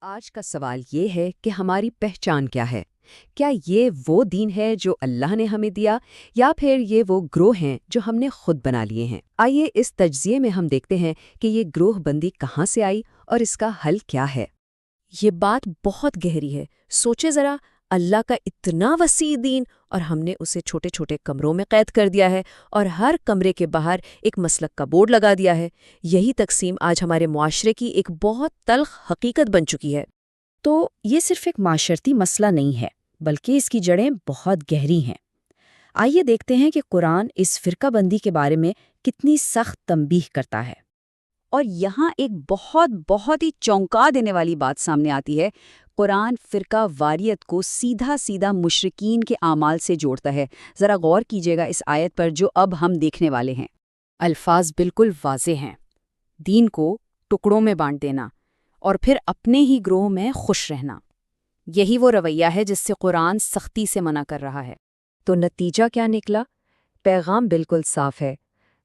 آج کا سوال یہ ہے کہ ہماری پہچان کیا ہے؟ کیا یہ وہ دین ہے جو اللہ نے ہمیں دیا یا پھر یہ وہ گروہ ہیں جو ہم نے خود بنا لیے ہیں؟ آئیے اس تجزیے میں ہم دیکھتے ہیں کہ یہ گروہ بندی کہاں سے آئی اور اس کا حل کیا ہے۔ یہ بات بہت گہری ہے۔ سوچے ذرا، اللہ کا اتنا وسیع دین اور ہم نے اسے چھوٹے چھوٹے کمروں میں قید کر دیا ہے اور ہر کمرے کے باہر ایک مسلک کا بورڈ لگا دیا ہے۔ یہی تقسیم آج ہمارے معاشرے کی ایک بہت تلخ حقیقت بن چکی ہے۔ تو یہ صرف ایک معاشرتی مسئلہ نہیں ہے، بلکہ اس کی جڑیں بہت گہری ہیں۔ آئیے دیکھتے ہیں کہ قرآن اس فرقہ بندی کے بارے میں کتنی سخت تنبیہ کرتا ہے۔ اور یہاں ایک بہت ہی چونکا دینے والی بات سامنے آتی ہے۔ قرآن فرقہ واریت کو سیدھا مشرکین کے اعمال سے جوڑتا ہے۔ ذرا غور کیجیے گا اس آیت پر جو اب ہم دیکھنے والے ہیں۔ الفاظ بالکل واضح ہیں۔ دین کو ٹکڑوں میں بانٹ دینا اور پھر اپنے ہی گروہ میں خوش رہنا، یہی وہ رویہ ہے جس سے قرآن سختی سے منع کر رہا ہے۔ تو نتیجہ کیا نکلا؟ پیغام بالکل صاف ہے۔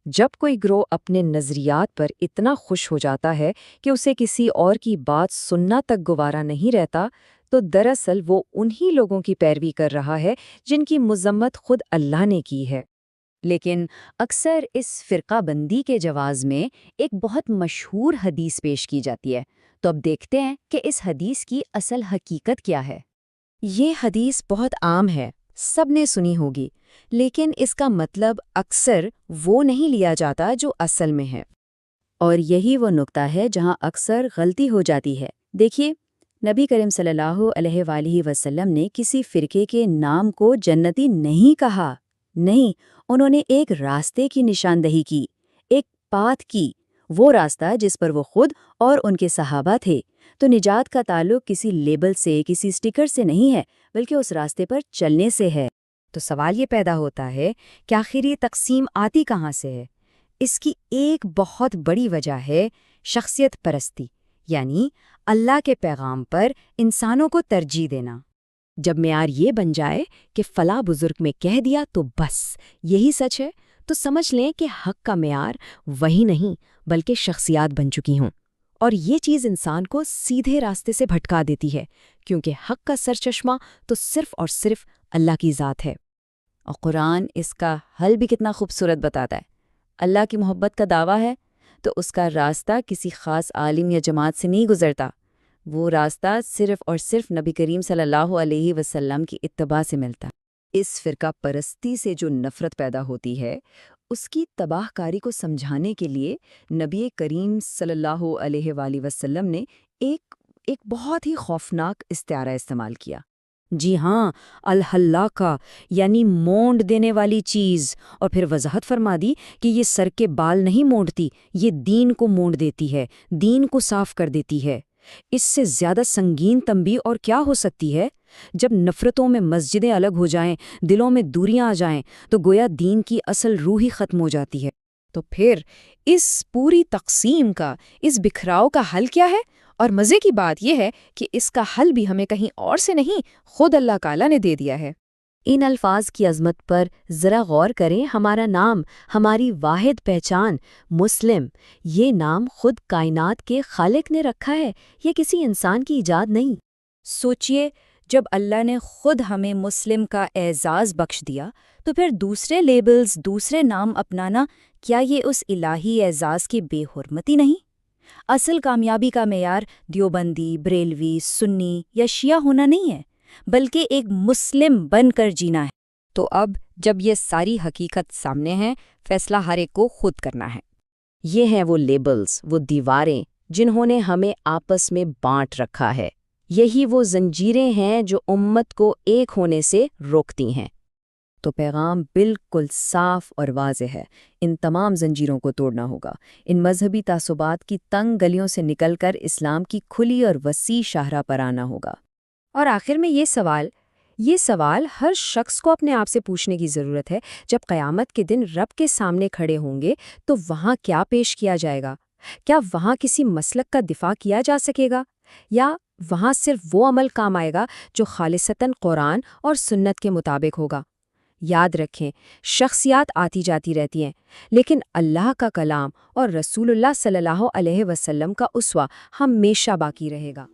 جب کوئی گروہ اپنے نظریات پر اتنا خوش ہو جاتا ہے کہ اسے کسی اور کی بات سننا تک گوارا نہیں رہتا، تو دراصل وہ انہی لوگوں کی پیروی کر رہا ہے جن کی مذمت خود اللہ نے کی ہے۔ لیکن اکثر اس فرقہ بندی کے جواز میں ایک بہت مشہور حدیث پیش کی جاتی ہے۔ تو اب دیکھتے ہیں کہ اس حدیث کی اصل حقیقت کیا ہے۔ یہ حدیث بہت عام ہے، سب نے سنی ہوگی، لیکن اس کا مطلب اکثر وہ نہیں لیا جاتا جو اصل میں ہے۔ اور یہی وہ نقطہ ہے جہاں اکثر غلطی ہو جاتی ہے۔ دیکھیے، نبی کریم صلی اللہ علیہ وآلہ وسلم نے کسی فرقے کے نام کو جنتی نہیں کہا، نہیں، انہوں نے ایک راستے کی نشاندہی کی، ایک پاتھ کی، وہ راستہ جس پر وہ خود اور ان کے صحابہ تھے۔ تو نجات کا تعلق کسی لیبل سے، کسی سٹیکر سے نہیں ہے، بلکہ اس راستے پر چلنے سے ہے۔ تو سوال یہ پیدا ہوتا ہے کہ آخر یہ تقسیم آتی کہاں سے ہے؟ اس کی ایک بہت بڑی وجہ ہے شخصیت پرستی، یعنی اللہ کے پیغام پر انسانوں کو ترجیح دینا۔ جب معیار یہ بن جائے کہ فلاں بزرگ میں کہہ دیا تو بس یہی سچ ہے، تو سمجھ لیں کہ حق کا معیار وہی نہیں بلکہ شخصیات بن چکی ہوں، اور یہ چیز انسان کو سیدھے راستے سے بھٹکا دیتی ہے، کیونکہ حق کا سرچشمہ تو صرف اور صرف اللہ کی ذات ہے۔ اور قرآن اس کا حل بھی کتنا خوبصورت بتاتا ہے۔ اللہ کی محبت کا دعویٰ ہے تو اس کا راستہ کسی خاص عالم یا جماعت سے نہیں گزرتا، وہ راستہ صرف اور صرف نبی کریم صلی اللہ علیہ وسلم کی اتباع سے ملتا۔ اس فرقہ پرستی سے جو نفرت پیدا ہوتی ہے، اس کی تباہ کاری کو سمجھانے کے لیے نبی کریم صلی اللہ علیہ وآلہ وسلم نے ایک بہت ہی خوفناک استعارہ استعمال کیا۔ جی ہاں، الحلاقہ، یعنی مونڈ دینے والی چیز، اور پھر وضاحت فرما دی کہ یہ سر کے بال نہیں مونڈتی، یہ دین کو مونڈ دیتی ہے، دین کو صاف کر دیتی ہے۔ اس سے زیادہ سنگین تنبیہ اور کیا ہو سکتی ہے؟ جب نفرتوں میں مسجدیں الگ ہو جائیں، دلوں میں دوریاں آ جائیں، تو گویا دین کی اصل روح ہی ختم ہو جاتی ہے۔ تو پھر اس پوری تقسیم کا، اس بکھراؤ کا حل کیا ہے؟ اور مزے کی بات یہ ہے کہ اس کا حل بھی ہمیں کہیں اور سے نہیں، خود اللہ تعالیٰ نے دے دیا ہے۔ ان الفاظ کی عظمت پر ذرا غور کریں۔ ہمارا نام، ہماری واحد پہچان، مسلم، یہ نام خود کائنات کے خالق نے رکھا ہے، یہ کسی انسان کی ایجاد نہیں۔ سوچئے، جب اللہ نے خود ہمیں مسلم کا اعزاز بخش دیا، تو پھر دوسرے لیبلز، دوسرے نام اپنانا، کیا یہ اس الہی اعزاز کی بے حرمتی نہیں؟ اصل کامیابی کا معیار دیوبندی، بریلوی، سنی یا شیعہ ہونا نہیں ہے، بلکہ ایک مسلم بن کر جینا ہے۔ تو اب جب یہ ساری حقیقت سامنے ہے، فیصلہ ہر ایک کو خود کرنا ہے۔ یہ ہیں وہ لیبلز، وہ دیواریں جنہوں نے ہمیں آپس میں بانٹ رکھا ہے، یہی وہ زنجیریں ہیں جو امت کو ایک ہونے سے روکتی ہیں۔ تو پیغام بالکل صاف اور واضح ہے، ان تمام زنجیروں کو توڑنا ہوگا، ان مذہبی تعصبات کی تنگ گلیوں سے نکل کر اسلام کی کھلی اور وسیع شاہراہ پر آنا ہوگا۔ اور آخر میں یہ سوال ہر شخص کو اپنے آپ سے پوچھنے کی ضرورت ہے، جب قیامت کے دن رب کے سامنے کھڑے ہوں گے تو وہاں کیا پیش کیا جائے گا؟ کیا وہاں کسی مسلک کا دفاع کیا جا سکے گا، یا وہاں صرف وہ عمل کام آئے گا جو خالصتاً قرآن اور سنت کے مطابق ہوگا؟ یاد رکھیں، شخصیات آتی جاتی رہتی ہیں، لیکن اللہ کا کلام اور رسول اللہ صلی اللہ علیہ وسلم کا اسوہ ہمیشہ باقی رہے گا۔